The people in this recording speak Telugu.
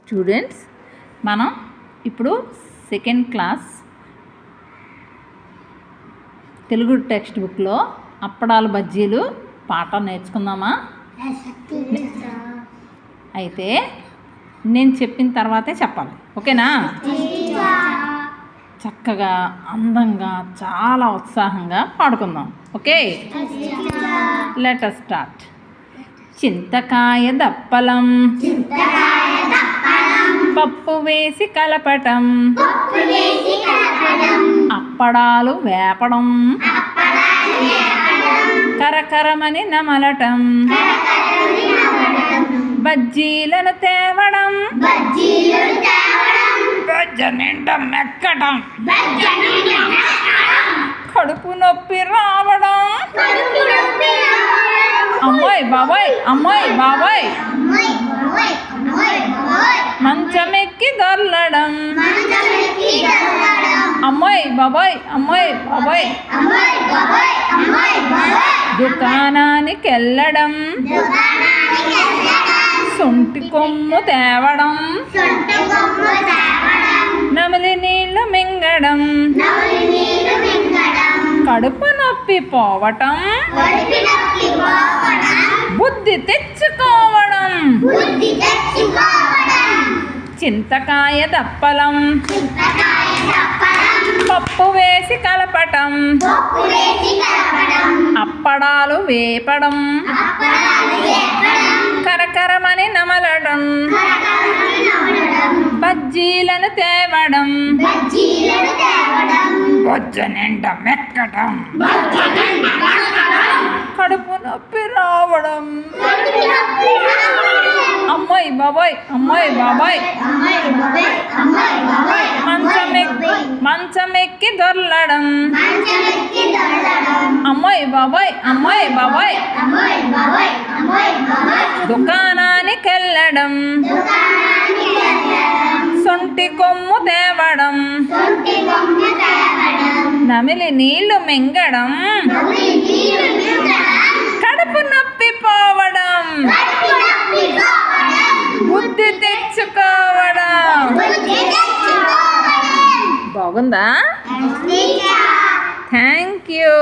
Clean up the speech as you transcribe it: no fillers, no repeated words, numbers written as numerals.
స్టూడెంట్స్, మనం ఇప్పుడు సెకండ్ క్లాస్ తెలుగు టెక్స్ట్ బుక్లో అప్పడాలు బజ్జీలు పాఠం నేర్చుకుందామా? అయితే నేను చెప్పిన తర్వాతే చెప్పాలి, ఓకేనా? చక్కగా అందంగా చాలా ఉత్సాహంగా పాడుకుందాం, ఓకే? Let us start. చింతకాయ దప్పలం పప్పు వేసి కలపటం, అప్పడాలు వేపడం, కరకరమని నమలటం, బజ్జీలను తేవడం, బజ్జ నిండా మెక్కడం, కడుపు నొప్పి రావడం, అమ్మాయి బాబాయ్ అమ్మాయి బాబాయ్ మంచమెక్కి దొర్లడం, అమ్మాయి బాబాయ్ అమ్మాయి బాబాయ్ దుకాణానికి వెళ్ళడం, సొంటి కొమ్ము తేవడం, నమిలి నీళ్లు మింగడం, కడుపు నొప్పి పోవటం, బుద్ధి తెచ్చుకోవడం. చింతకాయ దప్పలం పప్పు వేసి కలపటం, అప్పడాలు వేపడం, కరకరమని నమలడం, బజ్జీలను తేవడం, బొజ్జ నిండా మెక్కడం, కడుపు నొప్పి రావడం, అమ్మాయి బాబాయ్ అమ్మాయి బాబాయ్ మంచమెక్కి దొర్లడం, అమ్మాయి బాబాయ్ అమ్మాయి బాబాయ్ దుకాణానికి వెళ్ళడం, సొంటి కొమ్ము తేవడం, నమిలి నీళ్లు మింగడం, కడుపు నొప్పి పోవడం, బుద్ధి తెచ్చుకోవడం. బాగుందా? Thank you.